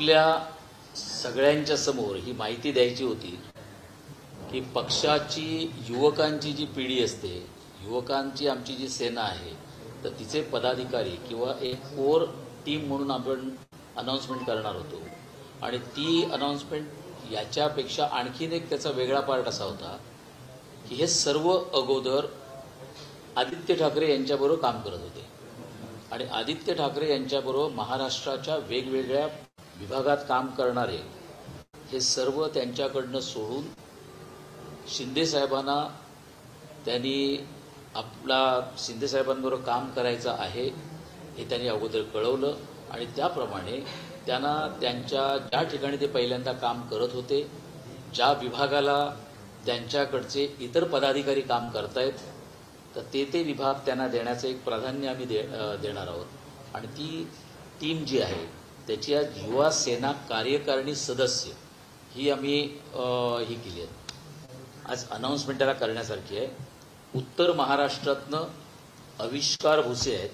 आपल्या सगळ्यांच्या समोर ही माहिती द्यायची होती की पक्षाची युवकांची जी पिढी असते, युवकांची आमची जी सेना आहे, तर तिचे पदाधिकारी किंवा एक कोर टीम म्हणून आपण अनाउन्समेंट करणार होतो. आणि ती अनाउन्समेंट याच्यापेक्षा आणखीन एक त्याचा वेगळा पार्ट असा होता की हे सर्व अगोदर आदित्य ठाकरे यांच्याबरोबर काम करत होते आणि आदित्य ठाकरे यांच्याबरोबर महाराष्ट्राच्या वेगवेगळ्या विभागात काम करणारे हे सर्व त्यांच्याकडनं सोडून शिंदे साहेबांना त्यांनी आपला शिंदे साहेबांबरोबर काम करायचं आहे हे त्यांनी अगोदर कळवलं आणि त्याप्रमाणे त्यांना त्यांच्या ज्या ठिकाणी ते पहिल्यांदा काम करत होते, ज्या विभागाला त्यांच्याकडचे इतर पदाधिकारी काम करतायत, तर ते विभाग त्यांना देण्याचं एक प्राधान्य आम्ही देणार आहोत. आणि ती टीम जी आहे त्याची आज युवा सेना कार्यकारिणी सदस्य ही आम्ही ही केली आहे. आज अनाउन्समेंट त्याला करण्यासारखी आहे. उत्तर महाराष्ट्रातनं अविष्कार भुसे आहेत,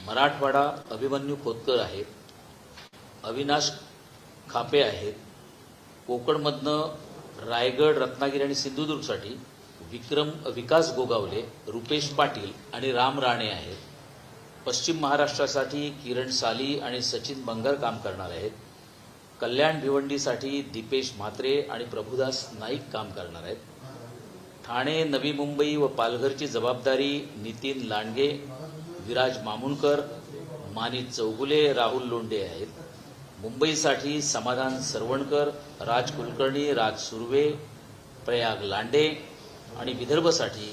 मराठवाडा अभिमन्यू खोतकर आहेत, अविनाश खापे आहेत, कोकणमधनं रायगड, रत्नागिरी आणि सिंधुदुर्गसाठी विकास गोगावले, रुपेश पाटील आणि राम राणे आहेत. पश्चिम महाराष्ट्रासाठी किरण साली आणि सचिन बंगर काम करणार आहेत. कल्याण भिवंडीसाठी दीपेश म्हात्रे आणि प्रभुदास नाईक काम करणार आहेत. ठाणे, नवी मुंबई व पालघरची जबाबदारी नितीन लांडगे, विराज मामुणकर, मानित चौगुले, राहुल लोंढे आहेत. मुंबईसाठी समाधान सरवणकर, राज कुलकर्णी, राज सुर्वे, प्रयाग लांडे आणि विदर्भसाठी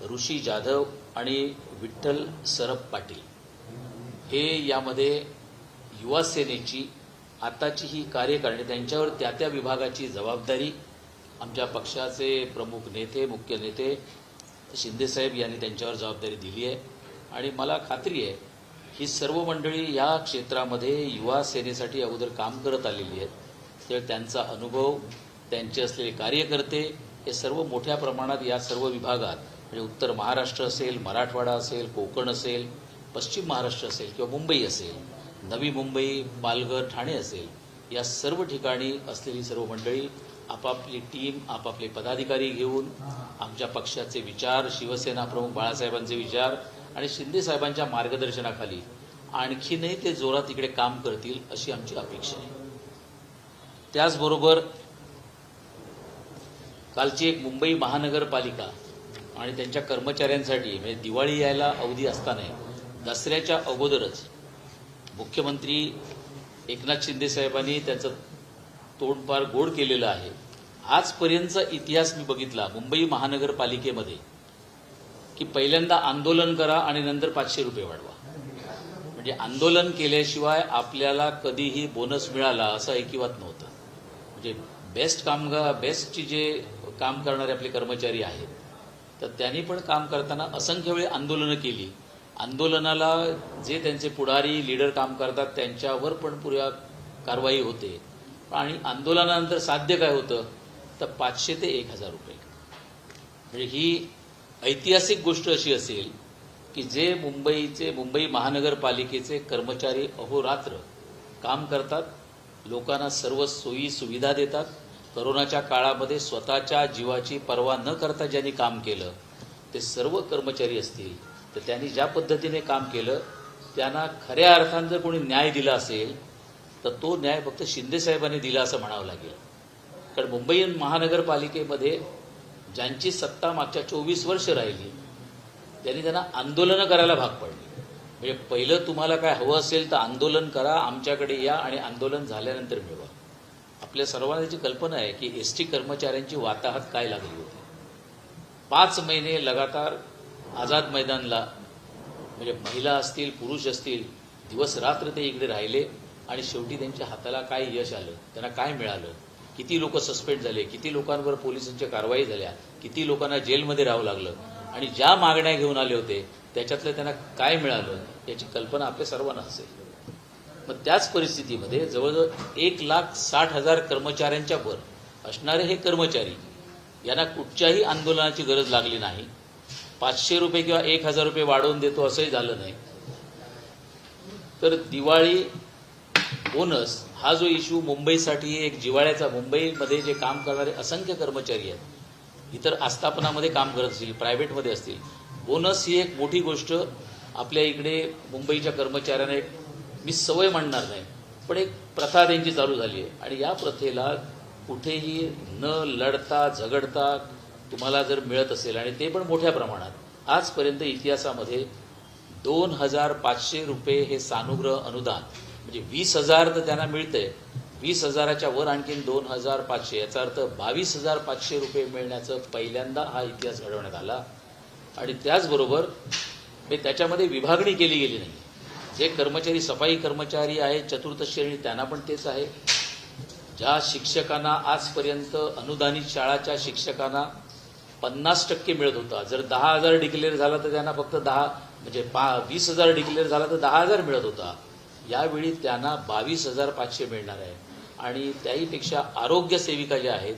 ऋषी जाधव आणि विठ्ठल सरप पाटील हे यामध्ये युवा सेनेची आताची ही कार्यकारिणी त्यांच्यावर त्या विभागाची जबाबदारी आमच्या पक्षाचे प्रमुख नेते, मुख्य नेते शिंदेसाहेब यांनी त्यांच्यावर जबाबदारी दिली आहे. आणि मला खात्री आहे ही सर्व मंडळी या क्षेत्रामध्ये युवा सेनेसाठी अगोदर काम करत आलेली आहेत. तर त्यांचा अनुभव, त्यांचे असलेले कार्यकर्ते हे सर्व मोठ्या प्रमाणात या सर्व विभागात म्हणजे उत्तर महाराष्ट्र असेल, मराठवाडा असेल, कोकण असेल, पश्चिम महाराष्ट्र असेल किंवा मुंबई असेल, नवी मुंबई, पालघर, ठाणे असेल, या सर्व ठिकाणी असलेली सर्व मंडळी आपापली टीम, आपापले पदाधिकारी घेऊन आमच्या पक्षाचे विचार, शिवसेना प्रमुख बाळासाहेबांचे विचार आणि शिंदे साहेबांच्या मार्गदर्शनाखाली आणखीनही ते जोरात इकडे काम करतील अशी आमची अपेक्षा आहे. त्याचबरोबर कालची एक मुंबई महानगरपालिका आणि त्यांच्या कर्मचाऱ्यांसाठी म्हणजे दिवाळी यायला अवधी असताना दसऱ्याच्या अगोदरच मुख्यमंत्री एकनाथ शिंदे साहेबांनी त्याचं तोंड फार गोड केलेलं आहे. आजपर्यंतचा इतिहास मी बघितला मुंबई महानगरपालिकेमध्ये की पहिल्यांदा आंदोलन करा आणि नंतर 500 रुपये वाढवा. म्हणजे आंदोलन केल्याशिवाय आपल्याला कधीही बोनस मिळाला असं ऐकिवात नव्हतं. म्हणजे बेस्टची जे काम करणारे आपले कर्मचारी आहेत तर त्यांनी पण काम करताना असंख्य वेळी आंदोलनं केली. आंदोलनाला जे त्यांचे पुढारी लीडर काम करतात त्यांच्यावर पण पुऱ्या कारवाई होते. आणि आंदोलनानंतर साध्य काय होतं तर 500 ते 1000 रुपये. म्हणजे ही ऐतिहासिक गोष्ट अशी असेल की जे मुंबई महानगरपालिकेचे कर्मचारी अहोरात्र काम करतात, लोकांना सर्व सोयी सुविधा देतात, करोनाच्या काळामध्ये स्वतःच्या जीवाची पर्वा न करता ज्यांनी काम केलं ते सर्व कर्मचारी असतील तर त्यांनी ज्या पद्धतीने काम केलं त्यांना खऱ्या अर्थानं जर कोणी न्याय दिला असेल तर तो न्याय फक्त शिंदे साहेबांनी दिला असं म्हणावं लागेल. कारण मुंबई महानगरपालिकेमध्ये ज्यांची सत्ता मागच्या 24 वर्ष राहिली त्यांनी त्यांना आंदोलनं करायला भाग पडले. म्हणजे पहिलं तुम्हाला काय हवं असेल तर आंदोलन करा, आमच्याकडे या आणि आंदोलन झाल्यानंतर मिळवा. आपल्या सर्वांना त्याची कल्पना आहे की एसटी कर्मचाऱ्यांची वाताहत काय लागली होती. 5 महिने लगातार आझाद मैदानला म्हणजे महिला असतील, पुरुष असतील, दिवस रात्र ते इकडे राहिले आणि शेवटी त्यांच्या हाताला काय यश आलं, त्यांना काय मिळालं, किती लोक सस्पेंड झाले, किती लोकांवर पोलिसांच्या कारवाई झाल्या, किती लोकांना जेलमध्ये राहावं लागलं आणि ज्या मागण्या घेऊन आले होते त्याच्यातलं त्यांना काय मिळालं याची कल्पना आपल्या सर्वांना असेल. मग त्याच परिस्थितीमध्ये जवळजवळ 1,60,000 कर्मचाऱ्यांच्या वर असणारे हे कर्मचारी यांना कुठच्याही आंदोलनाची गरज लागली नाही. 500 रुपये किंवा 1000 रुपये वाढवून देतो असंही झालं नाही. तर दिवाळी बोनस हा जो इश्यू मुंबईसाठी एक जिव्हाळ्याचा, मुंबईमध्ये जे काम करणारे असंख्य कर्मचारी आहेत, इतर आस्थापनामध्ये काम करत असतील, प्रायव्हेटमध्ये असतील, बोनस ही एक मोठी गोष्ट आपल्या इकडे मुंबईच्या कर्मचाऱ्यांना एक, मी सवय म्हणणार नाही, पण एक प्रथा त्यांची चालू झाली आहे. आणि या प्रथेला कुठेही न लढता झगडता तुम्हाला जर मिळत असेल, आणि ते पण मोठ्या प्रमाणात, आजपर्यंत इतिहासामध्ये 2,500 रुपये हे सानुग्रह अनुदान, म्हणजे 20,000 तर त्यांना मिळतंय, 20,000च्या वर आणखीन 2,500, याचा अर्थ 22,500 रुपये मिळण्याचं पहिल्यांदा हा इतिहास घडवण्यात आला. आणि त्याचबरोबर त्याच्यामध्ये विभागणी केली गेली नाही. जे कर्मचारी, सफाई कर्मचारी आहेत चतुर्थ श्रेणी, त्यांना पण तेच आहे. ज्या शिक्षकांना आजपर्यंत अनुदानित शाळाच्या शिक्षकांना 50% मिळत होता, जर 10,000 डिक्लेअर झाला तर त्यांना फक्त 20,000 डिक्लेअर झाला तर 10,000 मिळत होता, यावेळी त्यांना 22,500 मिळणार आहे. आणि त्याहीपेक्षा आरोग्य सेविका ज्या आहेत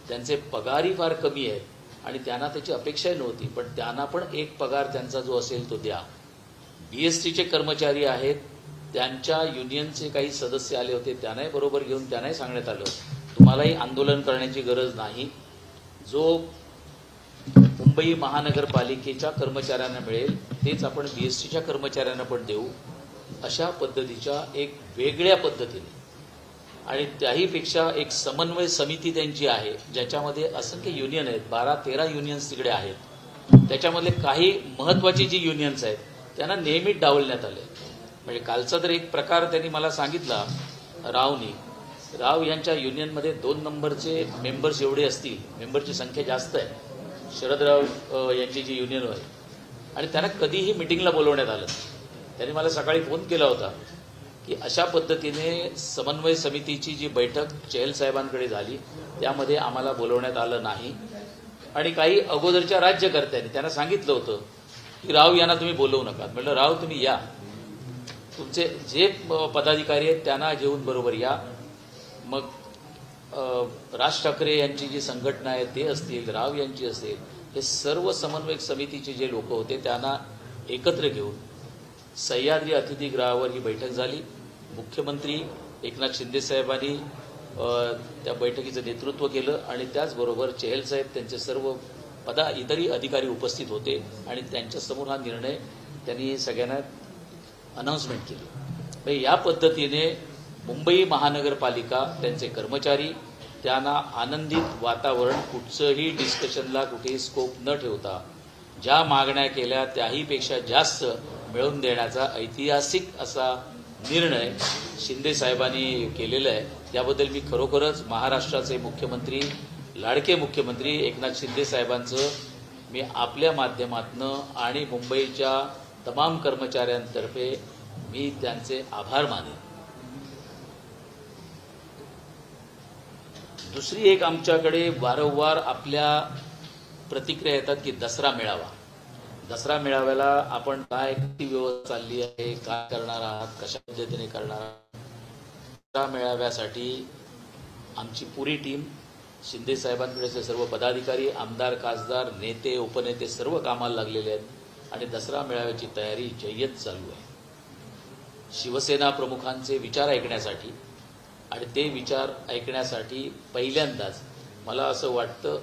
त्यांचे पगारही फार कमी आहेत, आणि त्यांना त्याची अपेक्षाही नव्हती, पण त्यांना पण एक पगार त्यांचा जो असेल तो द्या. BSTचे कर्मचारी आहेत, त्यांच्या युनियनचे काही सदस्य आले होते, त्यांनाही बरोबर घेऊन त्यांनाही सांगण्यात आलं, तुम्हालाही आंदोलन करण्याची गरज नाही, जो मुंबई महानगरपालिकेच्या कर्मचाऱ्यांना मिळेल तेच आपण BSTच्या कर्मचाऱ्यांना पण देऊ, अशा पद्धतीच्या एक वेगळ्या पद्धतीने. आणि त्याहीपेक्षा एक समन्वय समिती त्यांची आहे, ज्याच्यामध्ये असंख्य युनियन आहेत, 12-13 युनियन्स तिकडे आहेत. त्याच्यामधले काही महत्त्वाची जी युनियन्स आहेत त्यांना नेहमी डावलण्यात आले. म्हणजे कालचा तर एक प्रकार त्यांनी मला सांगितला, राव यांच्या युनियनमध्ये 2 नंबरचे मेंबर्स एवढे असतील, मेंबरची संख्या जास्त आहे, शरदराव यांची जी युनियन आहे, आणि त्यांना कधीही मिटिंगला बोलवण्यात आलं. त्यांनी मला सकाळी फोन केला होता की अशा पद्धतीने समन्वय समितीची जी बैठक चहल साहेबांकडे झाली त्यामध्ये आम्हाला बोलवण्यात आलं नाही. आणि काही अगोदरच्या राज्यकर्त्यांनी त्यांना सांगितलं होतं की राव यांना तुम्ही बोलवू नका. म्हटलं राव तुम्ही या, तुमचे जे पदाधिकारी आहेत त्यांना घेऊन बरोबर या. मग राज ठाकरे यांची जी संघटना आहे ते असतील, राव यांची असेल, हे सर्व समन्वयक समितीचे जे लोक होते त्यांना एकत्र घेऊन सह्याद्री अतिथीगृहावर ही बैठक झाली. मुख्यमंत्री एकनाथ शिंदे साहेबांनी त्या बैठकीचं नेतृत्व केलं, आणि त्याचबरोबर चहल साहेब त्यांचे सर्व इतरही अधिकारी उपस्थित होते, आणि त्यांच्यासमोर हा निर्णय त्यांनी सगळ्यांना अनाउन्समेंट केली. या पद्धतीने मुंबई महानगरपालिका, त्यांचे कर्मचारी, त्यांना आनंदित वातावरण, कुठचंही डिस्कशनला कुठेही स्कोप न ठेवता ज्या मागण्या केल्या त्याहीपेक्षा जास्त मिळवून देण्याचा ऐतिहासिक असा निर्णय शिंदे साहेबांनी केलेला आहे. त्याबद्दल मी खरोखरच महाराष्ट्राचे मुख्यमंत्री, लाडके मुख्यमंत्री एकनाथ शिंदे साहेबांचं मी आपल्या माध्यमातून आणि मुंबईच्या तमाम कर्मचाऱ्यांतर्फे मी त्यांचे आभार मानेन. दुसरी एक आमच्याकडे वारंवार आपल्या प्रतिक्रिया येतात की दसरा मेळावा, दसरा मेळाव्याला आपण काय किती व्यवस्था चालली आहे, काय करणार आहात, कशा पद्धतीने करणार आहात. दसरा मेळाव्यासाठी आमची पुरी टीम, शिंदे साहेबांकडे सर्व पदाधिकारी, आमदार, खासदार, नेते, उपनेते सर्व कामाला लागलेले आहेत, आणि दसरा मेळाव्याची तयारी जय्यत चालू आहे. शिवसेना प्रमुखांचे विचार ऐकण्यासाठी, आणि ते विचार ऐकण्यासाठी पहिल्यांदाच मला असं वाटतं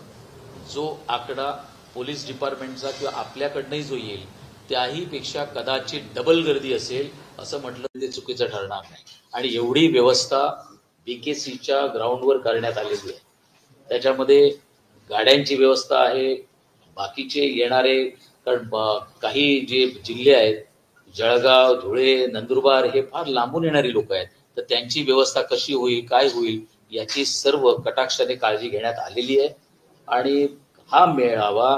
जो आकडा पोलीस डिपार्टमेंटचा किंवा आपल्याकडनंही जो येईल त्याहीपेक्षा कदाचित डबल गर्दी असेल असं म्हटलं ते चुकीचं ठरणार नाही. आणि एवढी व्यवस्था BKCच्या ग्राउंडवर करण्यात आलेली आहे. त्याच्यामध्ये गाड्यांची व्यवस्था आहे, बाकीचे येणारे, कारण काही जे जिल्हे आहेत, जळगाव, धुळे, नंदुरबार, हे फार लांबून येणारी लोक आहेत, तर त्यांची व्यवस्था कशी होईल, काय होईल, याची सर्व कटाक्षाने काळजी घेण्यात आलेली आहे. आणि हा मेळावा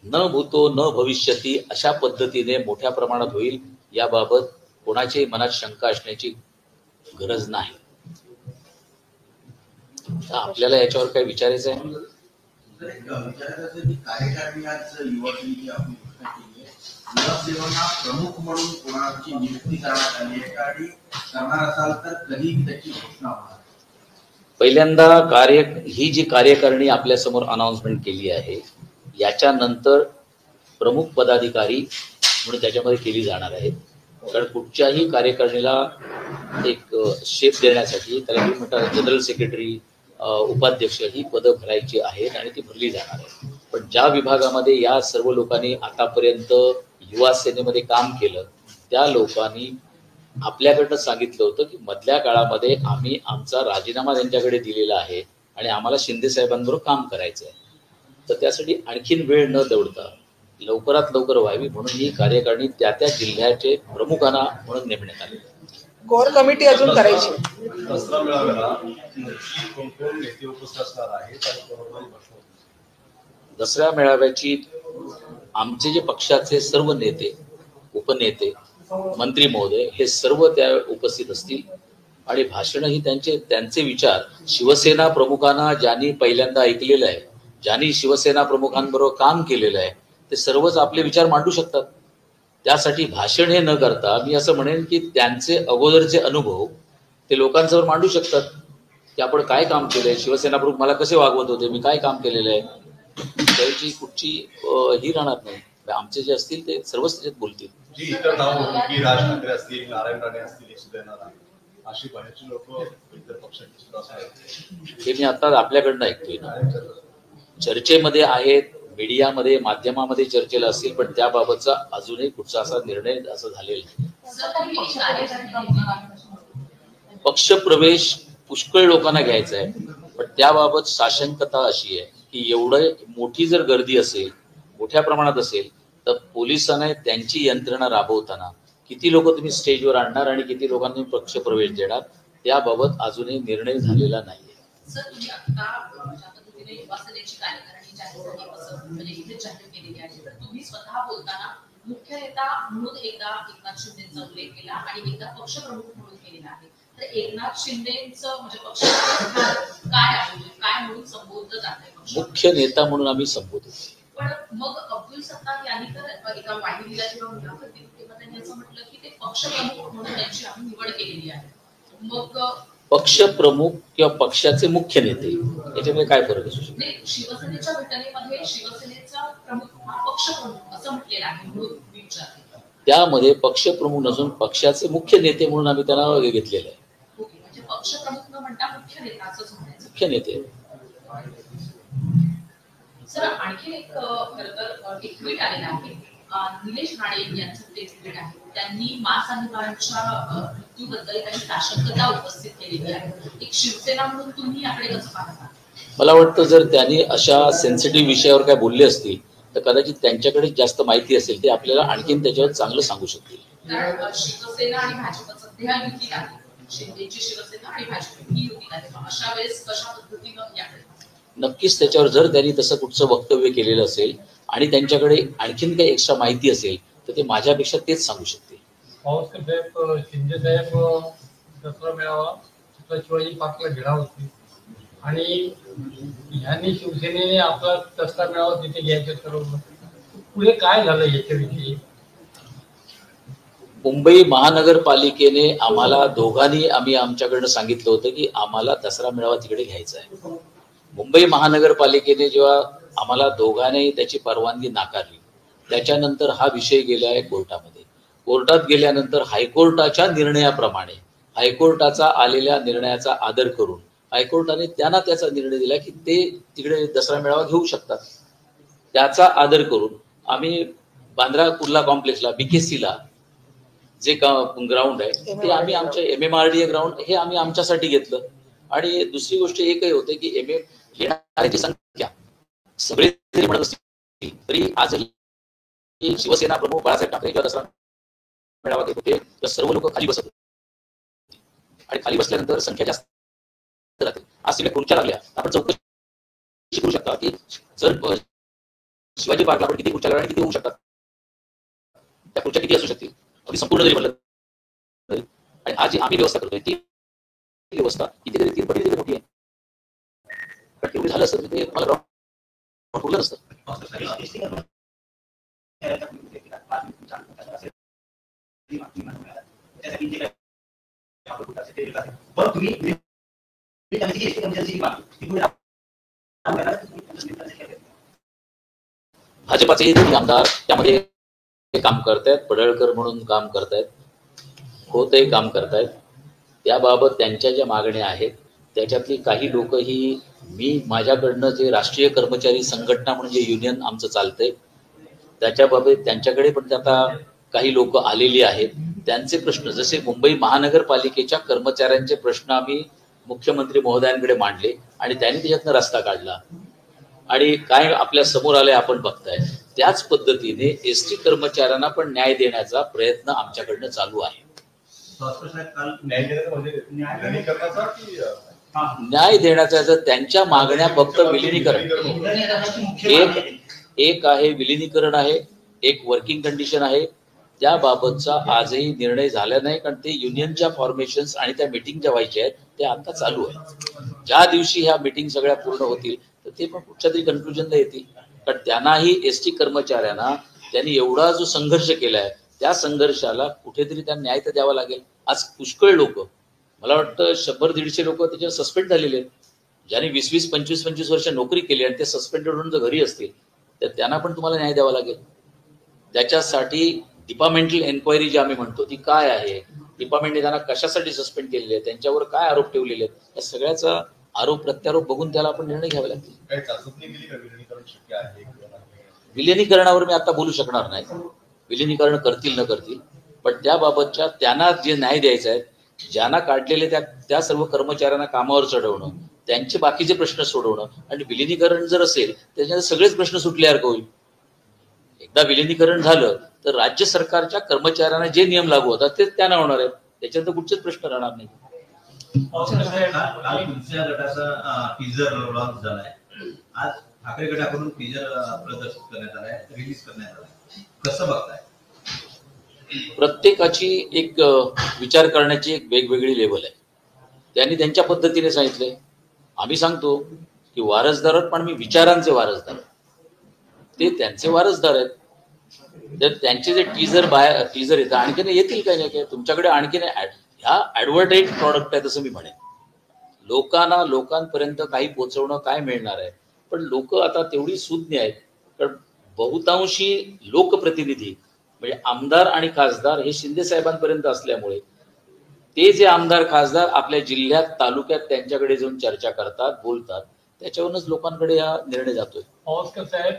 न भूतो न भविष्यती अशा पद्धतीने मोठ्या प्रमाणात होईल, याबाबत कोणाच्याही मनात शंका असण्याची गरज नाही. आपल्याला याच्यावर काय विचारायचं आहे? प्रमुख म्हणून कोणाची नियुक्ती करण्यात आली आहे आणि करणार असाल तर कधी त्याची घोषणा होणार? पहिल्यांदा ही जी कार्यकारिणी आपल्या समोर अनाउन्समेंट केली आहे, याच्यानंतर प्रमुख पदाधिकारी म्हणून त्याच्यामध्ये केली जाणार आहे. कारण कुठच्याही कार्यकारिणीला एक शेप देण्यासाठी त्याला तुम्ही म्हणता जनरल सेक्रेटरी, उपाध्यक्ष ही पदं भरायची आहेत आणि ती भरली जाणार आहे. पण ज्या विभागामध्ये या सर्व लोकांनी आतापर्यंत युवा सेनेमध्ये काम केलं त्या लोकांनी आपल्याकडनं सांगितलं होतं की मधल्या काळामध्ये आम्ही आमचा राजीनामा त्यांच्याकडे दिलेला आहे आणि आम्हाला शिंदे साहेबांबरोबर काम करायचं आहे. तर त्यासाठी आणखीन वेळ न दवडता लवकरात लवकर व्हावी म्हणून ही कार्यकारिणी त्या त्या जिल्ह्याचे प्रमुखांना म्हणून नेमण्यात आली. कोर कमिटी अजून करायची. दसरा मेळाव्याला कोण नेते उपस्थित असणार आहेत आणि कोणाला भाषण. दसऱ्या मेळाव्याची आमचे जे पक्षाचे सर्व नेते, उपनेते, मंत्री महोदय हे सर्व त्या उपस्थित असतील आणि भाषणही त्यांचे विचार शिवसेना प्रमुखांना ज्यांनी पहिल्यांदा ऐकलेलं आहे, ज्यांनी शिवसेना प्रमुखांबरोबर काम केलेलं आहे ते सर्वच आपले विचार मांडू शकतात. त्यासाठी भाषण हे न करता मी असं म्हणेन की त्यांचे अगोदरचे अनुभव ते लोकांसमोर मांडू शकतात की आपण काय काम केलंय, शिवसेना प्रमुख मला कसे वागवत होते, मी काय काम केलेलं आहे. त्याची कुठची ही राहणार नाही. आमचे जे असतील ते सर्वच त्याच्यात बोलतील. जी इतर नाव होती की राज ठाकरे असतील, नारायण राणे असतील, हे सुद्धा येणार आहे. अशी बाहेरची लोक इतर पक्षाची सुद्धा असणार. हे मी आता आपल्याकडनं ऐकतोय ना. चर्चेमध्ये आहेत, मीडियामध्ये, माध्यमामध्ये चर्चेला असतील, पण त्याबाबतचा अजूनही कुठचा असा निर्णय असं झालेला नाही. पक्षप्रवेश पुष्कळ लोकांना घ्यायचा आहे, पण त्याबाबत साशंकता अशी आहे की एवढं मोठी जर गर्दी असेल, मोठ्या प्रमाणात असेल, तर पोलिसांना त्यांची यंत्रणा राबवताना किती लोक तुम्ही स्टेजवर आणणार आणि किती लोकांनी पक्षप्रवेश देणार त्याबाबत अजूनही निर्णय झालेला नाही. सर, तुम्ही आता ज्या पद्धतीने युवा सेनेची कार्यकारिणी जाहीर केलेली आहे, तर तुम्ही स्वतः बोलताना मुख्य नेता म्हणून एकदा एकनाथ शिंदेचा उल्लेख केला आणि एकदा पक्षप्रमुख म्हणून केलेला आहे. तर एकनाथ शिंदेचं म्हणजे पक्ष काय आहे, काय म्हणून संबोधलं जातंय? मुख्य नेता म्हणून आम्ही संबोधतो. पण मग अब्दुल सत्तार यांनी तर एका वाहिनीला जेव्हा मुलाखत दिली तेव्हा त्यांनी असं म्हटलं की ते पक्षप्रमुख म्हणून त्यांची आम्ही निवड केलेली आहे. मग पक्षप्रमुख किंवा पक्षाचे मुख्य नेते याच्यामध्ये काय फरक असू शकतो? शिवसेनेच्या घटनेमध्ये शिवसेनेचा प्रमुख हा पक्षप्रमुख असं म्हटलेलं आहे म्हणून मी विचारते. त्यामध्ये पक्षप्रमुख नसून पक्षाचे मुख्य नेते म्हणून आम्ही त्यांना घेतलेलं आहे. ओके, म्हणजे पक्षप्रमुख न म्हणता मुख्य नेता असंच म्हणायचं. मुख्य नेते. सर, आणखी एक खरं तर एक ट्विट आलेलं आहे. निलेश राणे यांचं ते ट्विट आहे. त्यांनी मासाहेबांच्या मृत्यूबद्दल काही साशंकता उपस्थित केलेली आहे. एक शिवसेना म्हणून तुम्ही याकडे कसं पाहता? मला वाटतं जर त्यांनी अशा सेन्सिटिव्ह विषयावर काय बोलले असतील तर कदाचित त्यांच्याकडे जास्त माहिती असेल ते आपल्याला आणखीन त्याच्यावर चांगलं सांगू शकतील. कारण शिवसेना आणि भाजप सध्या युतीत आहे. शिंदेची शिवसेना आणि भाजप ही युतीत आहे. अशा वेळेस कशा पद्धतीनं याकडे? नक्कीच त्याच्यावर जर त्यांनी तसं कुठचं वक्तव्य केलेलं असेल आणि त्यांच्याकडे आणखीन काही एक्स्ट्रा माहिती असेल तर ते माझ्यापेक्षा तेच सांगू शकतील. भाऊसाहेब शिंदे साहेब दसरा मेळावा शिवाजी पार्कला घेणार होते आणि ह्यांनी शिवसेनेने आपला दसरा मेळावा तिथे घ्यायचं ठरवलं. पुढे काय झालं याच्याविषयी? मुंबई महानगरपालिकेने आम्हाला दोघांनी आम्ही आमच्याकडनं सांगितलं होतं की आम्हाला दसरा मेळावा तिकडे घ्यायचा आहे. मुंबई महानगरपालिकेने जेव्हा आम्हाला दोघांनी त्याची परवानगी नाकारली त्याच्यानंतर हा विषय गेला आहे कोर्टामध्ये. कोर्टात गेल्यानंतर हायकोर्टाच्या निर्णयाप्रमाणे हायकोर्टाचा आलेल्या निर्णयाचा आदर करून हायकोर्टाने त्यांना त्याचा निर्णय दिला की ते तिकडे दसरा मेळावा घेऊ शकतात. त्याचा आदर करून आम्ही बांद्रा कुर्ला कॉम्प्लेक्सला BKC जे ग्राउंड आहे ते आम्ही आमच्या MMRDA ग्राउंड हे आम्ही आमच्यासाठी घेतलं. आणि दुसरी गोष्ट एकही होते की येणाऱ्याची संख्या सगळे जरी म्हणत असतील तरी आजही शिवसेना प्रमुख बाळासाहेब ठाकरे जेव्हा दसरा मेळावा घेत होते तर सर्व लोक खाली बसत होते आणि खाली बसल्यानंतर संख्या जास्त राहते. आज तिला खुर्च्या लागल्या आपण चौकशी करू शकता की जर शिवाजी पार्कला आपण किती खुर्च्या लागल्या किती होऊ शकतात, त्या खुर्च्या किती असू शकतील अगदी संपूर्ण जरी म्हणलं तरी. आणि आज जी आम्ही व्यवस्था करतोय ती व्यवस्था कितीतरी 3 पटी मोठी आहे. पण एवढं झालं असतं ते मला ग्राउंड पुरलं नसतं. भाजपाचे दोन्ही आमदार त्यामध्ये काम करतायत. पडळकर म्हणून काम करतायत होतही काम करतायत. त्याबाबत त्यांच्या ज्या मागण्या आहेत त्याच्यातली काही लोक ही मी माझ्याकडनं जे राष्ट्रीय कर्मचारी संघटना म्हणजे युनियन आमचं चालतंय त्याच्याबाबत त्यांच्याकडे पण आता काही लोक आलेली आहेत. त्यांचे प्रश्न जसे मुंबई महानगरपालिकेच्या कर्मचाऱ्यांचे प्रश्न आम्ही मुख्यमंत्री महोदयांकडे मांडले आणि त्यांनी त्याच्यातनं रस्ता काढला आणि काय आपल्या समोर आलंय आपण बघताय. त्याच पद्धतीने एसटी कर्मचाऱ्यांना पण न्याय देण्याचा प्रयत्न आमच्याकडनं चालू आहे. काल न्याय देण्याचं म्हणजे विलिनीकरणाचा की न्याय देण्याचा जर त्यांच्या मागण्या फक्त विलिनीकरण एक आहे विलिनीकरण आहे, एक वर्किंग कंडिशन आहे. त्याबाबतचा आजही निर्णय झाला नाही कारण ते युनियनच्या फॉर्मेशन्स आणि त्या मीटिंग ज्या व्हायच्या आहेत त्या आता चालू आहेत. ज्या दिवशी ह्या मीटिंग सगळ्या पूर्ण होतील तर ते पण कुठच्या तरी कन्क्लुजनला येतील. कारण त्यांनाही एसटी कर्मचाऱ्यांना त्यांनी एवढा जो संघर्ष केलाय त्या संघर्षाला कुठेतरी त्यांना न्याय तर द्यावा लागेल. आज पुष्कळ लोक मला वाटतं 100-150 लोक त्याच्यावर सस्पेंड झालेले आहेत. ज्यांनी 20-20, 25-25 वर्ष नोकरी केली आणि ते सस्पेंडेड होऊन जर घरी असतील तर त्यांना पण तुम्हाला न्याय द्यावा लागेल. त्याच्यासाठी डिपार्टमेंटल एन्क्वायरी जी आम्ही म्हणतो ती काय आहे, डिपार्टमेंटने त्यांना कशासाठी सस्पेंड केलेले आहे, त्यांच्यावर काय आरोप ठेवलेले आहेत, या सगळ्याचा आरोप प्रत्यारोप बघून त्याला आपण निर्णय घ्यावे लागतील. काही चाचपणी केली का विलिनीकरण शक्य आहे किंवा नाही? विलिनीकरणावर मी आता बोलू शकणार नाही. विलिनीकरण करतील न करतील पण त्याबाबतच्या त्यांना जे न्याय द्यायचा आहे, ज्यांना काढलेले त्या सर्व कर्मचाऱ्यांना कामावर चढवणं, त्यांचे बाकीचे प्रश्न सोडवणं आणि विलिनीकरण जर असेल त्याच्यात सगळेच प्रश्न सुटल्यासारखं होईल. एकदा विलिनीकरण झालं तर राज्य सरकारच्या कर्मचाऱ्यांना जे नियम लागू होतात तेच त्यांना होणार आहेत. त्याच्यानंतर कुठचेच प्रश्न राहणार नाही. काल दुसऱ्या गटाचा टीजर लॉन्च झालाय. आज ठाकरे गटाकडून टीजर प्रदर्शित करण्यात आलाय, रिलीज करण्यात आलाय. कसं बघताय? प्रत्येकाची एक विचार करण्याची एक वेगवेगळी लेवल आहे. त्यांनी त्यांच्या पद्धतीने सांगितलंय. आम्ही सांगतो की वारसदार आहेत पण मी विचारांचे वारसदार आहे. ते त्यांचे वारसदार आहेत. तर त्यांचे जे टीजर येतं आणखीन येतील काय नाही काय तुमच्याकडे आणखीन ह्या ऍडव्हर्टाईज प्रॉडक्ट आहे तसं मी म्हणेन. लोकांपर्यंत काही पोहोचवणं काय मिळणार आहे. पण लोक आता तेवढी सुज्ञ आहेत कारण बहुतांशी लोकप्रतिनिधी म्हणजे आमदार आणि खासदार हे शिंदे साहेबांपर्यंत असल्यामुळे ते जे आमदार खासदार आपल्या जिल्ह्यात तालुक्यात त्यांच्याकडे जाऊन चर्चा करतात बोलतात त्याच्यावरूनच लोकांकडे हा निर्णय जातोय. पवारकर साहेब,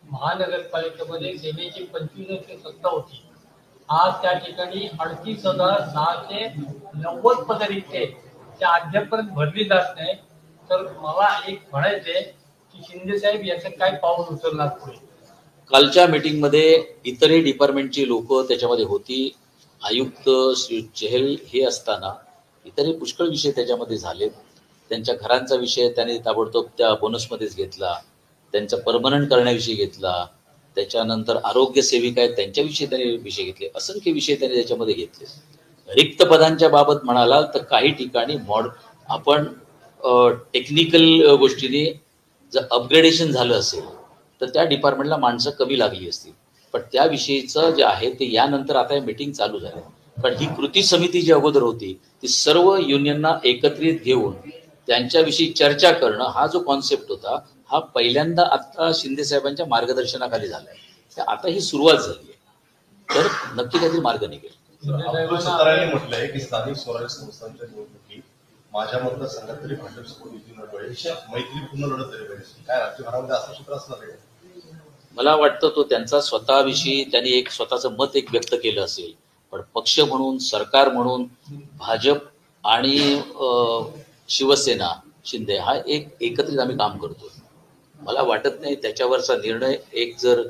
महानगरपालिकेमध्ये सेनेची 25 वर्ष सत्ता होती. आज त्या ठिकाणी 38,690 पदं रिक्त त्या अद्यापर्यंत भरली जात नाही. तर मला एक म्हणायचंय की शिंदे साहेब याचं काय पाऊल उचलणार पुढे? कालच्या मीटिंगमध्ये इतरही डिपार्टमेंटची लोक त्याच्यामध्ये होती. आयुक्त श्री चहल हे असताना इतरही पुष्कळ विषय त्याच्यामध्ये झाले. त्यांच्या घरांचा विषय त्यांनी ताबडतोब त्या बोनसमध्येच घेतला. त्यांचा परमनंट करण्याविषयी घेतला. त्याच्यानंतर आरोग्य सेविका आहेत त्यांच्याविषयी त्यांनी विषय घेतले. असंख्य विषय त्यांनी त्याच्यामध्ये घेतले. रिक्त पदांच्या बाबत म्हणाला तर काही ठिकाणी आपण टेक्निकल गोष्टीने जर अपग्रेडेशन झालं असेल तर त्या डिपार्टमेंटला माणसं कमी लागली असतील. पण त्याविषयीचं जे आहे ते यानंतर आता मीटिंग चालू झालं. पण ही कृती समिती जी अगोदर होती ती सर्व युनियनना एकत्रित घेऊन त्यांच्याविषयी चर्चा करणं हा जो कॉन्सेप्ट होता हा पहिल्यांदा आता शिंदे साहेबांच्या मार्गदर्शनाखाली झालाय. आता ही सुरुवात झाली आहे तर नक्की काहीतरी मार्ग निघेल. अब्दुल सत्तारांनी म्हटलंय की स्थानिक स्वराज्य संस्थांच्या निवडणुकीत माझ्या मतदारसंघात तरी भाजपसोबत युती नको आहे, मैत्रीपूर्ण लढत तरी पाहिजे. काय राज्यभरामध्ये असं सूत्र असणार आहे? मला वाटतं तो त्यांचा स्वतःविषयी त्यांनी एक स्वतःचं मत एक व्यक्त केलं असेल. पण पक्ष म्हणून सरकार म्हणून भाजप आणि शिवसेना शिंदे हा एकत्रित आम्ही काम करतो. मला वाटत नाही त्याच्यावरचा निर्णय एक जर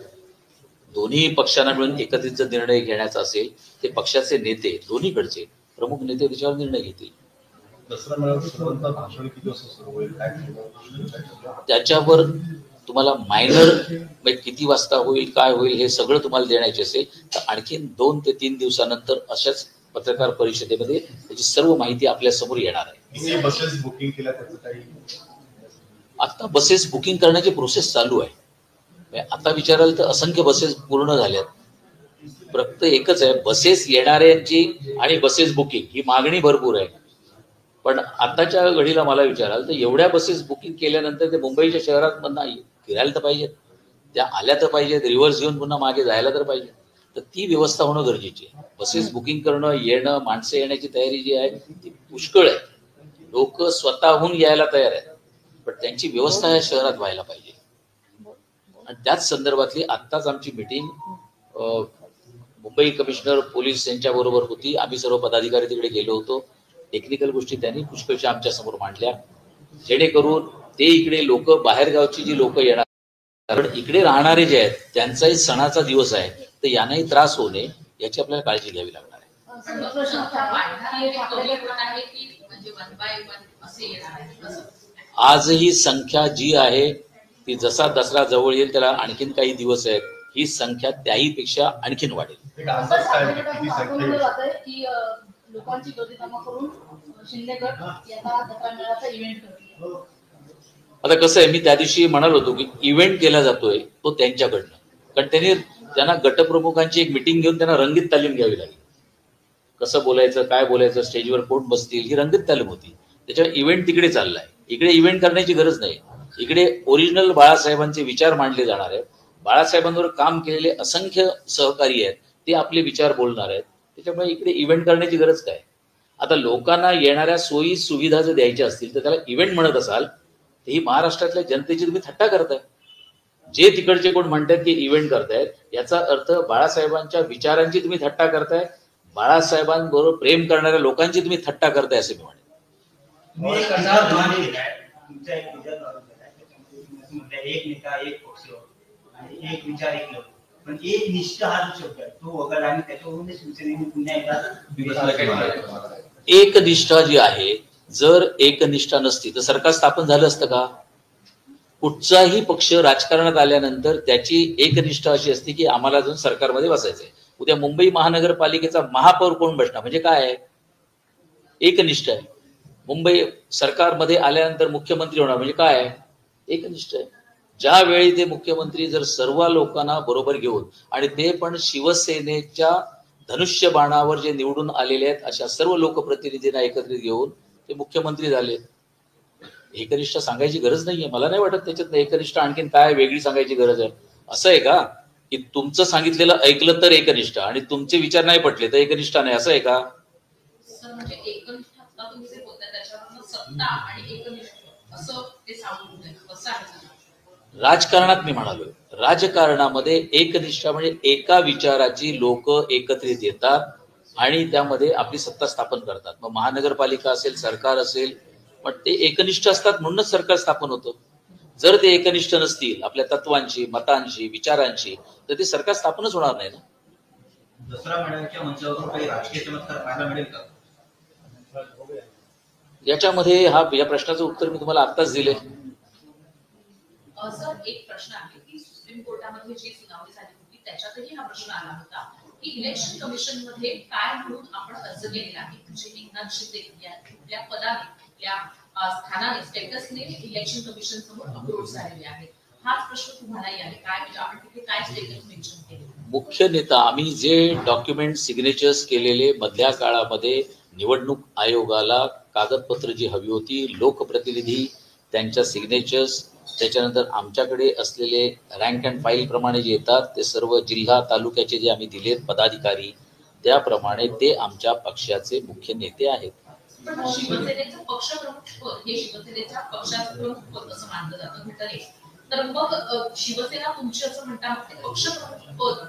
दोन्ही पक्षांना मिळून एकत्रित जर निर्णय घेण्याचा असेल ते पक्षाचे नेते दोन्हीकडचे प्रमुख नेते त्याच्यावर निर्णय घेतील. दसरा मेळाव्याचं भाषण किती वाजता सुरू होईल काय त्याच्यावर तुम्हाला मायनर किती वाजता होईल काय होईल हे सगळं तुम्हाला देण्याचे असेल तर आणखीन 2 ते 3 दिवसानंतर अशाच पत्रकार परिषदेमध्ये त्याची सर्व माहिती आपल्या समोर येणार आहे. बसेस बुकिंग केल्या त्याचं काही आता बसेस बुकिंग करण्याची प्रोसेस चालू आहे. आता विचाराल तर असंख्य बसेस पूर्ण झाल्यात. फक्त एकच आहे बसेस येणाऱ्यांची आणि बसेस बुकिंग ही मागणी भरपूर आहे. पण आताच्या घडीला मला विचाराल तर एवढ्या बसेस बुकिंग केल्यानंतर ते मुंबईच्या शहरात मधनं फिरायला तर पाहिजेत, त्या आल्या तर पाहिजेत, रिव्हर्स घेऊन पुन्हा मागे जायला तर पाहिजे. तर ती व्यवस्था होणं गरजेची आहे. बसेस बुकिंग करणं, येणं, माणसं येण्याची तयारी जी आहे ती पुष्कळ आहे. लोक स्वतःहून यायला तयार आहेत, पण त्यांची व्यवस्था या शहरात व्हायला पाहिजे. आणि त्याच संदर्भातली आत्ताच आमची मीटिंग मुंबई कमिशनर पोलीस यांच्या बरोबर होती. आम्ही सर्व पदाधिकारी तिकडे गेलो होतो. टेक्निकल गोष्टी त्यांनी पुष्कळशा आमच्या समोर मांडल्या, जेणेकरून ते इकडे लोक, बाहेरगावची जी लोक येणार, कारण इकडे राहणारे जे आहेत त्यांचाही सणाचा दिवस आहे, तर यांनाही त्रास होऊ नये याची आपल्याला काळजी घ्यावी लागणार आहे. आजही संख्या जी आहे ती जसा दसरा जवळ येईल त्याला आणखीन काही दिवस आहेत, ही संख्या त्याही पेक्षा आणखीन वाढेल. एक अंदाज काय आहे किती संख्या येऊ शकते? की लोकांची गर्दी जमा करून शिंदे गट याचा दसरा मेळाव्याचा इव्हेंट करतील. आता कसं आहे, मी त्या दिवशी म्हणालो होतो की इव्हेंट केला जातोय तो त्यांच्याकडनं, कारण त्यांना गटप्रमुखांची एक मिटिंग घेऊन त्यांना रंगीत तालीम घ्यावी लागली. कसं बोलायचं, काय बोलायचं, स्टेजवर कोण बसतील, ही रंगीत तालीम होती. त्याच्यावर इव्हेंट तिकडे चाललाय. इकडे इव्हेंट करण्याची गरज नाही. इकडे ओरिजिनल बाळासाहेबांचे विचार मांडले जाणार आहेत. बाळासाहेबांवर काम केलेले असंख्य सहकारी आहेत, ते आपले विचार बोलणार आहेत. त्याच्यामुळे इकडे इव्हेंट करण्याची गरज काय. आता लोकांना येणाऱ्या सोयी सुविधा जर द्यायच्या असतील तर त्याला इव्हेंट म्हणत असाल तर ही महाराष्ट्रातल्या जनतेची तुम्ही थट्टा करताय. जे तिकडचे कोण म्हणतात की इव्हेंट करतायत, याचा अर्थ बाळासाहेबांच्या विचारांची तुम्ही थट्टा करताय, बाळासाहेबांबरोबर प्रेम करणाऱ्या लोकांची तुम्ही थट्टा करताय असं मी म्हणेन. तुम्ही एक कसा मान दिलाय तुमच्या एक विचार म्हटलं एक नेता एक पक्ष आणि एक विचार एक लोक, पण एक निष्ठा हा जो शब्द आहे तो वगळला आणि त्याच्यावरून शिवसेनेने पुन्हा एकदा एकनिष्ठा जी आहे, जर एकनिष्ठा नसती तर सरकार स्थापन झालं असतं का. कुठचाही पक्ष राजकारणात आल्यानंतर त्याची एकनिष्ठा अशी असते की आम्हाला अजून सरकारमध्ये बसायचंय. उद्या मुंबई महानगरपालिकेचा महापौर कोण बसणार म्हणजे काय आहे, एकनिष्ठ आहे. मुंबई सरकारमध्ये आल्यानंतर मुख्यमंत्री होणार म्हणजे काय आहे, एकनिष्ठ आहे. ज्यावेळी ते मुख्यमंत्री जर सर्व लोकांना बरोबर घेऊन, आणि ते पण शिवसेनेच्या धनुष्यबाणावर जे निवडून आलेले आहेत अशा सर्व लोकप्रतिनिधींना एकत्रित घेऊन ते मुख्यमंत्री झाले. एकनिष्ठ सांगायची गरज नाहीये. मला नाही वाटत त्याच्यात एकनिष्ठ आणखीन काय वेगळी सांगायची गरज आहे. असं आहे का की तुमचं सांगितलेलं ऐकलं तर एकनिष्ठ आणि तुमचे विचार नाही पटले तर एकनिष्ठ नाही, असं आहे का. सर म्हणजे एकनिष्ठ आता तुम्ही जे बोलताय त्याच्यावरून सत्ता आणि एकनिष्ठ असं ते सांगून कसं आहे. राजकारणात मी म्हणालोय, राजकारणामध्ये एकनिष्ठा म्हणजे एका विचाराची लोक एकत्रित येतात आणि त्यामध्ये आपली सत्ता स्थापन करतात. मग महानगरपालिका असेल, सरकार असेल, पण ते एकनिष्ठ असतात म्हणूनच सरकार स्थापन होतं. जर ते एकनिष्ठ नसतील आपल्या तत्वांशी, मतांशी, विचारांशी, तर ते सरकार स्थापनच होणार नाही ना. दसरा मेळाव्याच्या मंचावरून काही राजकीय चमत्कार पाहायला मिळेल का. याच्यामध्ये या प्रश्नाचं उत्तर मी तुम्हाला आत्ताच दिले. सर एक प्रश्न आहे की सुप्रीम कोर्टामध्ये जी सुनावणी झाली होती त्याच्यातही हा प्रश्न आला होता की इलेक्शन कमिशन मध्ये काय म्हणून आपण अर्ज केलेला आहे, म्हणजे एकनाथ शिंदे कुठल्या पदाने, कुठल्या स्थानाने, स्टेटसने इलेक्शन कमिशन समोर अप्रोच झालेले आहे. हाच प्रश्न तुम्हालाही आहे काय, म्हणजे आपण तिथे काय स्टेटस मेन्शन केले. मुख्य नेता आम्ही जे डॉक्युमेंट सिग्नेचर्स केलेले मधल्या काळामध्ये निवडणूक आयोगाला कागदपत्र जी हवी होती, लोकप्रतिनिधी त्यांच्या सिग्नेचर्स, त्याच्यानंतर आमच्याकडे असलेले रँक अँड फाईल प्रमाणे जे येतात ते सर्व जिल्हा तालुक्याचे जे आम्ही दिलेत पदाधिकारी, त्याप्रमाणे ते आमच्या पक्षाचे मुख्य नेते आहेत. पण शिवसेनेचं पक्षप्रमुख पद हे शिवसेनेच्या पक्षाचं प्रमुख पद असं मानलं जातं घटनेत. तर मग शिवसेना तुमची असं म्हणता ते पक्षप्रमुख पद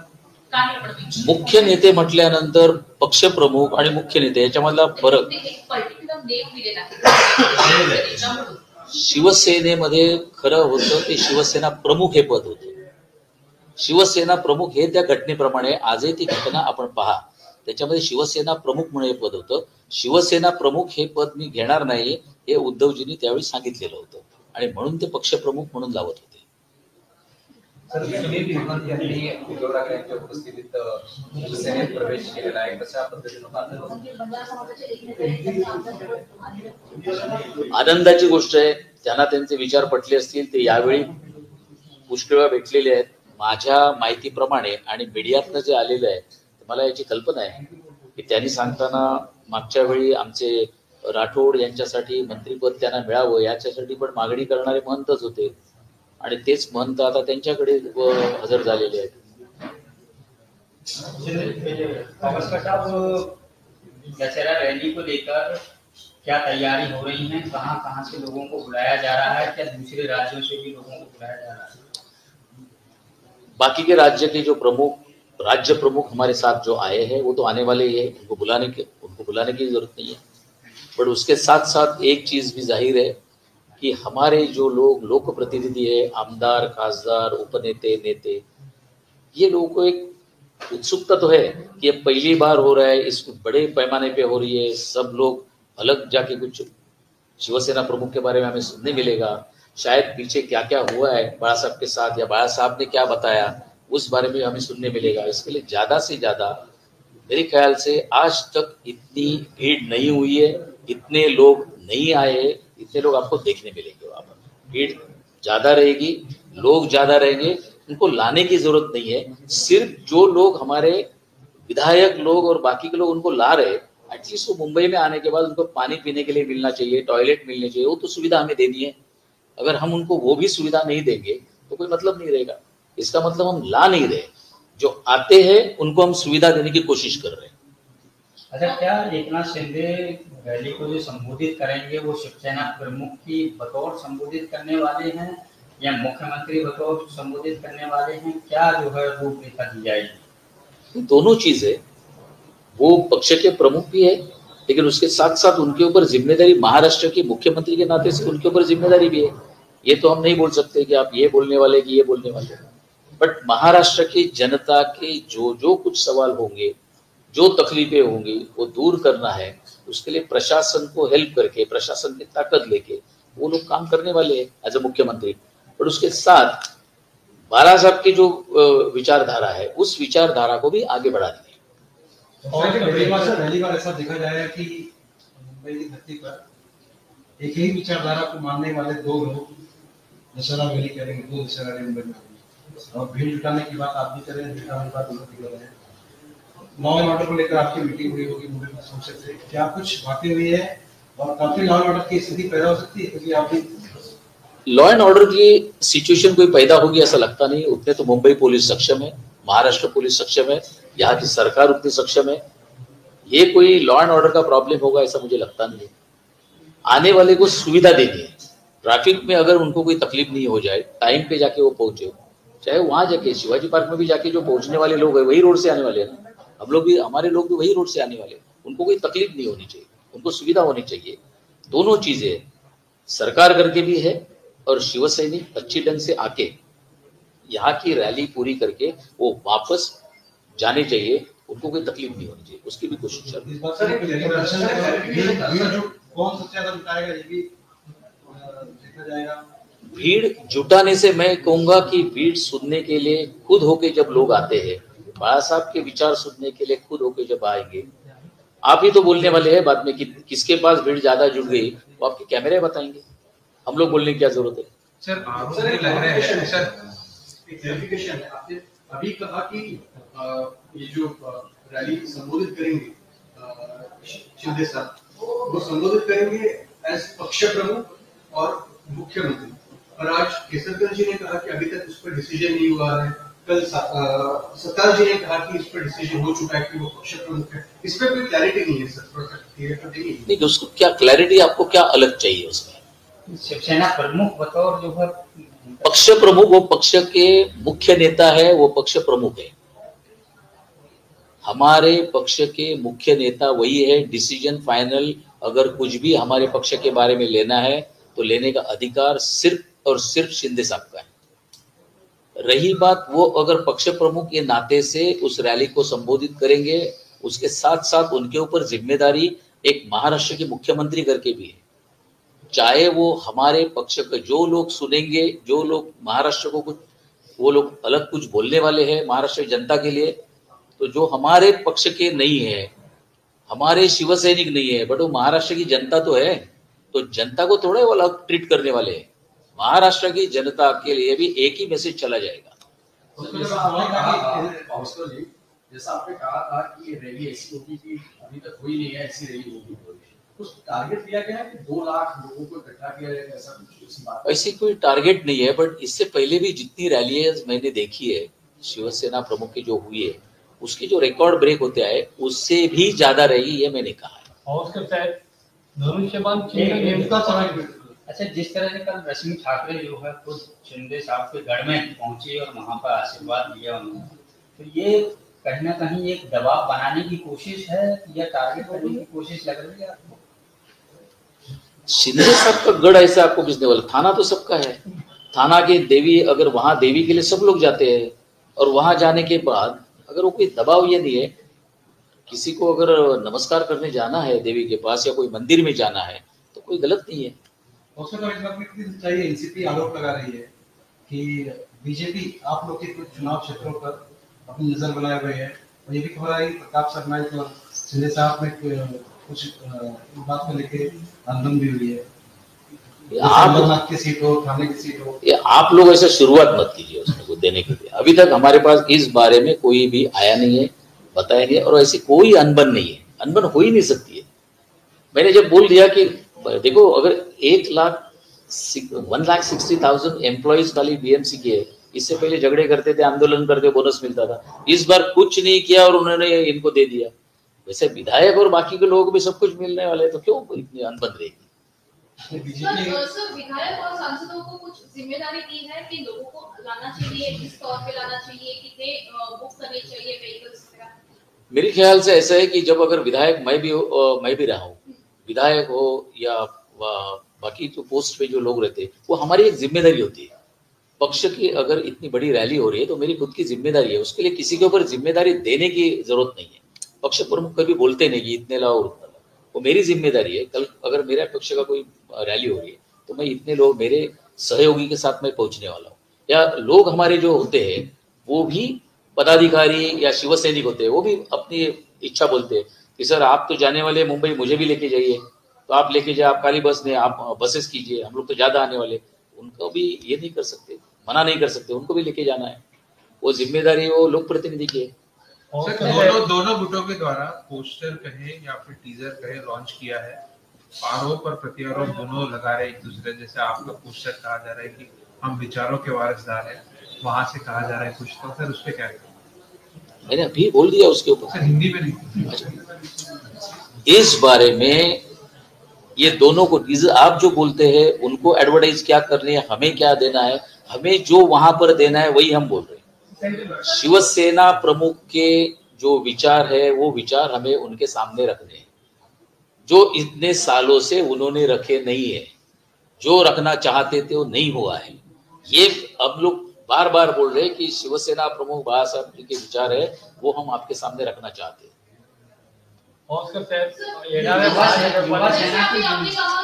काय आपण मुख्य नेते म्हटल्यानंतर पक्षप्रमुख आणि मुख्य नेते याच्यामधला फरक. एक पर्टिक्युलर नेम दिलेला आहे त्याच्यामुळे शिवसेनेमध्ये खरं होतं ते शिवसेना प्रमुख हे पद होतं. शिवसेना प्रमुख हे त्या घटनेप्रमाणे आजही ती घटना आपण पहा, त्याच्यामध्ये शिवसेना प्रमुख म्हणून हे पद होतं. शिवसेना प्रमुख हे पद मी घेणार नाही हे उद्धवजींनी त्यावेळी सांगितलेलं होतं आणि म्हणून ते पक्षप्रमुख म्हणून लावत होते. सुनील मुनगंटी यांनी उद्धव ठाकरे यांच्या उपस्थितीत शिवसेनेत प्रवेश केलेला आहे, कशा पद्धतीनं आनंदाची गोष्ट आहे. त्यांना त्यांचे विचार पटले असतील ते यावेळी पुष्कळ वेळा भेटलेले आहेत. माझ्या माहितीप्रमाणे आणि मीडियातनं जे आलेलं आहे मला याची कल्पना आहे की त्यांनी सांगताना मागच्या वेळी आमचे राठोड यांच्यासाठी मंत्रिपद त्यांना मिळावं याच्यासाठी पण मागणी करणारे महंतच होते आणि तेच महंत आता त्यांच्याकडे हजर झालेले आहेत. भास्कर साहब, दशहरा रैली को लेकर क्या तैयारी हो रही है? कहाँ कहाँ से लोगों को बुलाया जा रहा है? क्या दूसरे राज्यों से भी लोगों को बुलाया जा रहा है? बाकी के राज्य के जो राज्य प्रमुख हमारे साथ जो आए हैं वो तो आने वाले ही है, उनको बुलाने की जरूरत नहीं है। बट उसके साथ साथ एक चीज भी जाहिर है कि हमारे जो लोक प्रतिनिधि है, आमदार, खासदार, उपनेते, नेते, ये लोगों को एक उत्सुकता तो है कि ये पहली बार हो रहा है, इस बड़े पैमाने पे हो रही है, सब लोग अलग जाके कुछ शिवसेना प्रमुख के बारे में हमें सुनने मिलेगा, शायद पीछे क्या क्या हुआ है बाला साहब के साथ या बाला साहब ने क्या बताया उस बारे में हमें सुनने मिलेगा। इसके लिए ज्यादा से ज्यादा मेरे ख्याल से आज तक इतनी भीड़ नहीं हुई है, इतने लोग नहीं आए हैं, इतने लोग आपको देखने मिलेंगे वहां पर। भीड़ ज्यादा रहेगी, लोग ज्यादा रहेंगे, उनको लाने की जरूरत नहीं है। सिर्फ जो लोग हमारे विधायक लोग और बाकी के लोग उनको ला रहे, एटलीस्ट वो मुंबई में आने के बाद उनको पानी पीने के लिए मिलना चाहिए, टॉयलेट मिलने चाहिए, वो तो सुविधा हमें देनी है। अगर हम उनको वो भी सुविधा नहीं देंगे तो कोई मतलब नहीं रहेगा। इसका मतलब हम ला नहीं रहे, जो आते हैं उनको हम सुविधा देने की कोशिश कर रहे हैं। अच्छा, क्या एकनाथ शिंदे रैली को जो संबोधित करेंगे वो शिवसेना प्रमुख की बतौर संबोधित करने वाले हैं या मुख्यमंत्री बतौर संबोधित करने वाले हैं? क्या जो है रूपरेखा दी जाएगी? दोनों चीजें, वो पक्ष के प्रमुख भी है लेकिन उसके साथ साथ उनके ऊपर जिम्मेदारी महाराष्ट्र के मुख्यमंत्री के नाते से उनके ऊपर जिम्मेदारी भी है। ये तो हम नहीं बोल सकते कि आप ये बोलने वाले कि ये बोलने वाले, बट महाराष्ट्र की जनता के जो कुछ सवाल होंगे, जो तकलीफें होंगी वो दूर करना है। उसके लिए प्रशासन को हेल्प करके, प्रशासन की ताकत लेके वो लोग काम करने वाले हैं एज ए मुख्यमंत्री। बट उसके साथ बाला साहब की जो विचारधारा है उस विचारधारा को भी आगे बढ़ानी है। और पहली बार ऐसा देखा जाएगा कि मुंबई की धरती पर एक ही विचारधारा को मानने वाले दो लोग दशहरा रैली करेंगे, दो दशहरा रैली मुंबई में। और भीड़ जुटाने की बात आप भी कर रहे हैं, जुटाने की बात उन्होंने कर रहे हैं। लॉ एंड ऑर्डर को लेकर आपकी मीटिंग हुई होगी मुंबई में संसद से, क्या कुछ बातें हुई है और काफी लॉ एंड ऑर्डर की स्थिति पैदा हो सकती है? क्योंकि आप भी लॉ एंड ऑर्डर की सिचुएशन कोई पैदा होगी ऐसा लगता नहीं। उतने तो मुंबई पुलिस सक्षम है, महाराष्ट्र पुलिस सक्षम है, यहाँ की सरकार उतनी सक्षम है। ये कोई लॉ एंड ऑर्डर का प्रॉब्लम होगा ऐसा मुझे लगता नहीं है। आने वाले को सुविधा देनी है। ट्रैफिक में अगर उनको कोई तकलीफ नहीं हो जाए, टाइम पे जाके वो पहुंचे, चाहे वहां जाके शिवाजी पार्क में भी जाके जो पहुंचने वाले लोग हैं वही रोड से आने वाले हैं ना, हम लोग भी, हमारे लोग भी वही रोड से आने वाले। उनको कोई तकलीफ नहीं होनी चाहिए, उनको सुविधा होनी चाहिए। दोनों चीजें सरकार करके भी है और शिवसैनिक अच्छी ढंग से आके यहाँ की रैली पूरी करके वो वापस जाने चाहिए, उनको कोई तकलीफ नहीं होनी चाहिए, उसकी भी कोशिश कर रही है। कौन सबसे ज्यादा जुटाएगा ये भी देखा जाएगा। भीड़ जुटाने से मैं कहूंगा कि भीड़ सुनने के लिए खुद होके जब लोग आते हैं, बाला साहब के विचार सुनने के लिए खुद होके जब आएंगे, आप ही तो बोलने वाले हैं बाद में कि किसके पास भीड़ ज्यादा जुट गई, वो आपके कैमरे बताएंगे, हम लोग बोलने की क्या जरूरत है। सर आरोप लग रहे हैं सर, एक क्लैरिफिकेशन है। आपने अभी कहा कि ये जो रैली संबोधित करेंगे शिंदे साहब, वो संबोधित करेंगे एज पक्ष प्रमुख और मुख्यमंत्री, और आज केसरकर जी ने कहा कि अभी तक उस पर डिसीजन नहीं हुआ है। कल सत्तार जी ने कहा कि इस पर डिसीजन हो चुका है कि वो पक्ष प्रमुख है। इस पर कोई क्लैरिटी नहीं है सर, थोड़ा सा क्लियर कर देंगे? नहीं, उसको क्या क्लैरिटी, आपको क्या अलग चाहिए उसमें? शिवसेना प्रमुख बतौर जो है पक्ष प्रमुख, वो पक्ष के मुख्य नेता है, वो पक्ष प्रमुख है। हमारे पक्ष के मुख्य नेता वही है। डिसीजन फाइनल अगर कुछ भी हमारे पक्ष के बारे में लेना है तो लेने का अधिकार सिर्फ और सिर्फ शिंदे साहब का है। रही बात, वो अगर पक्ष प्रमुख के नाते से उस रैली को संबोधित करेंगे, उसके साथ साथ उनके ऊपर जिम्मेदारी एक महाराष्ट्र के मुख्यमंत्री करके भी है। चाहे वो हमारे पक्ष के जो लोग सुनेंगे, जो लोग महाराष्ट्र को कुछ, वो लोग अलग कुछ बोलने वाले हैं महाराष्ट्र की जनता के लिए, तो जो हमारे पक्ष के नहीं है, हमारे शिवसैनिक नहीं है, बट वो महाराष्ट्र की जनता तो है, तो जनता को थोड़ा वो अलग ट्रीट करने वाले हैं। महाराष्ट्र की जनता के लिए भी एक ही मैसेज चला जाएगा। जैसा आपने कहा था कि ये रैली ऐसी होगी कि अभी तक हुई नहीं है, ऐसी रैली होगी, कुछ टारगेट दिया गया है कि 2 लाख लोगों को इकट्ठा किया जाएगा, ऐसा कुछ? ऐसी कोई टारगेट नहीं है, बट इससे पहले भी जितनी रैलियां मैंने देखी है शिवसेना प्रमुख की जो हुई है, उसकी जो रिकॉर्ड ब्रेक होते आए उससे भी ज्यादा रहेगी, ये मैंने कहा है। और उसके तहत धनुष्यबाण चिन्ह नेमका समय अच्छा, जिस तरह से कल रश्मि ठाकरे जो है खुद शिंदे साहब के गढ़ में पहुंची और वहां पर आशीर्वाद लिया उन्होंने, तो ये कहीं ना कहीं एक दबाव बनाने की कोशिश है या टारगेट करने की कोशिश लग रही है आपको? शिंदे साहब का गढ़ ऐसा आपको किसने बोला? थाना तो सबका है। थाना के देवी, अगर वहां देवी के लिए सब लोग जाते हैं और वहां जाने के बाद अगर वो कोई दबाव ये नहीं है, किसी को अगर नमस्कार करने जाना है देवी के पास या कोई मंदिर में जाना है तो कोई गलत नहीं है। इस बात में कितनी सच्चाई है? एनसीपी आरोप लगा रही है कि बीजेपी आप लोग के कुछ चुनाव क्षेत्रों पर अपनी नजर बनाए हुए है, और ये भी खबर आई प्रताप सरनाइक और शिंदे साहब में कुछ बात को लेके अनबन भी हुई है। आप की सीट हो, थाने की सीट हो, ये आप लोग ऐसा शुरुआत मत कीजिए उसको देने के लिए। अभी तक हमारे पास इस बारे में कोई भी आया नहीं है, बताया नहीं है, और ऐसी कोई अनबन नहीं है, अनबन हो ही नहीं सकती है। मैंने जब बोल दिया कि देखो अगर 1,60,000 एम्प्लॉइज खाली बीएमसी के है, इससे पहले झगड़े करते थे, आंदोलन करते, बोनस मिलता था। इस बार कुछ नहीं किया और उन्होंने इनको दे दिया। वैसे विधायक और बाकी के लोगों को भी सब कुछ मिलने वाले, तो क्यों इतनी अनबन रहेगी? सर, विधायक और सांसदों को कुछ जिम्मेदारी दी है कि लोगों को लाना चाहिए, किस तौर पे लाना चाहिए, कितने बुक करने चाहिए व्हीकल्स वगैरह? मेरे ख्याल से ऐसा है कि जब अगर विधायक मैं भी रहा हूँ, विधायक हो या बाकी जो पोस्ट पे जो लोग रहते, वो हमारी एक जिम्मेदारी होती है। पक्ष की अगर इतनी बड़ी रैली हो रही है तो मेरी खुद की जिम्मेदारी है, उसके लिए किसी के ऊपर जिम्मेदारी देने की जरूरत नहीं है। पक्ष प्रमुख कभी बोलते नहीं कि इतने लाओ और उतना लाओ, वो मेरी जिम्मेदारी है। कल अगर मेरा पक्ष का कोई रैली हो रही है तो मैं इतने लोग मेरे सहयोगी के साथ में पहुंचने वाला हूँ, या लोग हमारे जो होते हैं वो भी पदाधिकारी या शिवसैनिक होते हैं, वो भी अपनी इच्छा बोलते हैं कि सर आप तो जाने वाले मुंबई, मुझे भी लेके जाइए, तो आप लेके जाए, आप खाली बस नहीं, आप बसेस कीजिए, हम लोग तो ज्यादा आने वाले। उनको भी ये नहीं कर सकते, मना नहीं कर सकते, उनको भी लेके जाना है, वो जिम्मेदारी वो लोक प्रतिनिधि की है। दोनों गुटों के द्वारा पोस्टर कहे या फिर टीजर कहे लॉन्च किया है, आरोप और प्रत्यारोप दोनों लगा रहे एक दूसरे। जैसे आपका पोस्टर कहा जा रहा है कि हम विचारों के वारिसदार हैं, वहां से कहा जा रहा है कुछ, तो सर उस पर क्या करें? मैंने अभी बोल दिया उसके ऊपर, हिंदी में नहीं। इस बारे में ये दोनों को आप जो बोलते हैं उनको एडवर्टाइज क्या करनी है, हमें क्या देना है, हमें जो वहां पर देना है वही हम बोल रहे हैं। शिवसेना प्रमुख के जो विचार है वो विचार हमें उनके सामने रखने हैं, जो इतने सालों से उन्होंने रखे नहीं है, जो रखना चाहते थे वो नहीं हुआ है। ये अब लोग बार बार बोल रहे हैं कि शिवसेना प्रमुख बाला साहब के विचार है वो हम आपके सामने रखना चाहते हैं। और उसके तहत आपने कहा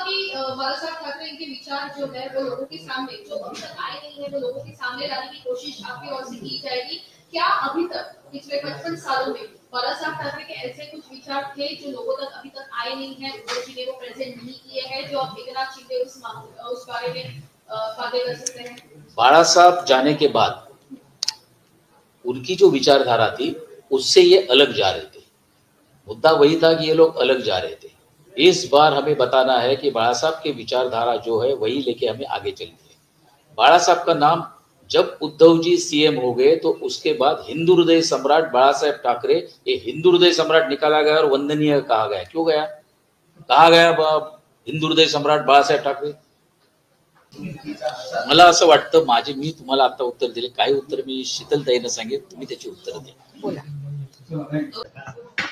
कि बाला साहब ठाकरे इनके विचार जो है वो लोगों के सामने, जो अभी तक आए नहीं है, वो लोगों के सामने लाने की कोशिश आपकी ओर से की जाएगी। क्या अभी तक पिछले 55 सालों में बाला साहब ठाकरे के ऐसे कुछ विचार थे जो लोगों तक अभी तक आए नहीं है, उद्धव जी ने वो प्रेजेंट नहीं किए हैं, जो अब एकनाथ शिंदे उस बारे में वादे कर सकते हैं? बाला साहब जाने के बाद उनकी जो विचारधारा थी उससे ये अलग जा रहे थे। मुद्दा वही था कि ये लोग अलग जा रहे थे। इस बार हमें बताना है कि बाला साहब की विचारधारा जो है वही लेके हमें आगे चलनी है। बाला साहब का नाम जब उद्धव जी सीएम हो गए तो उसके बाद हिंदू हृदय सम्राट बाला साहेब ठाकरे, ये हिंदू हृदय सम्राट निकाला गया और वंदनीय कहा गया। क्यों गया, कहा गया हिंदू हृदय सम्राट बाळासाहेब ठाकरे? मला असं वाटतं, मी तुम्हाला आता उत्तर दिले, काही उत्तर मी शीतलताईंना सांगेन, तुम्ही त्याची उत्तर द्या। बोला।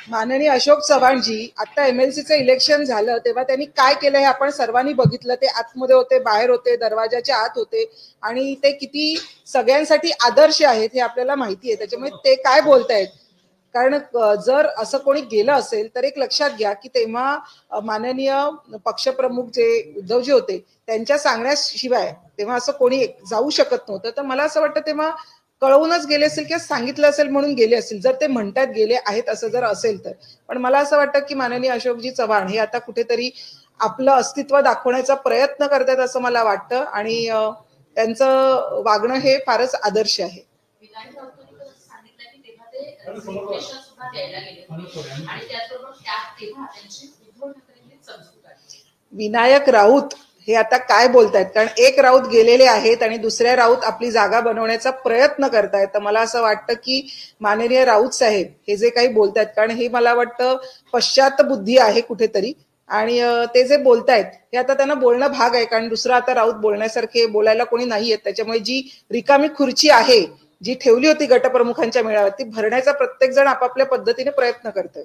माननीय अशोक चव्हाणजी, आता एमएलसीचं इलेक्शन झालं तेव्हा त्यांनी काय केलं हे आपण सर्वांनी बघितलं। ते आतमध्ये होते, बाहेर होते, दरवाजाच्या आत होते, आणि ते किती सगळ्यांसाठी आदर्श आहेत हे आपल्याला माहिती आहे। त्याच्यामुळे ते काय बोलतायत, कारण जर असं कोणी गेलं असेल तर एक लक्षात घ्या की तेव्हा माननीय पक्षप्रमुख जे उद्धवजी होते त्यांच्या सांगण्याशिवाय तेव्हा असं कोणी जाऊ शकत नव्हतं। तर मला असं वाटतं तेव्हा कळवूनच गेले असेल किंवा सांगितलं असेल म्हणून गेले असेल, जर ते म्हणतात गेले आहेत असं जर असेल तर। पण मला असं वाटतं की माननीय अशोकजी चव्हाण हे आता कुठेतरी आपलं अस्तित्व दाखवण्याचा प्रयत्न करतात असं मला वाटतं, आणि त्यांचं वागणं हे फारच आदर्श आहे। विनायक राऊत हे आता काय बोलतायत, कारण एक राऊत गेलेले आहेत आणि दुसऱ्या राऊत आपली जागा बनवण्याचा प्रयत्न करतायत. तर मला असं वाटतं की माननीय राऊत साहेब हे जे काही बोलतायत, कारण हे मला वाटतं पश्चात बुद्धी आहे कुठेतरी, आणि ते जे बोलतायत हे आता त्यांना बोलणं भाग आहे, कारण दुसरं आता राऊत बोलण्यासारखे बोलायला कोणी नाहीये. त्याच्यामुळे जी रिकामी खुर्ची आहे जी ठेवली होती गटप्रमुखांच्या मेळाव्यात ती भरण्याचा प्रत्येक जण आपापल्या पद्धतीने प्रयत्न करतोय.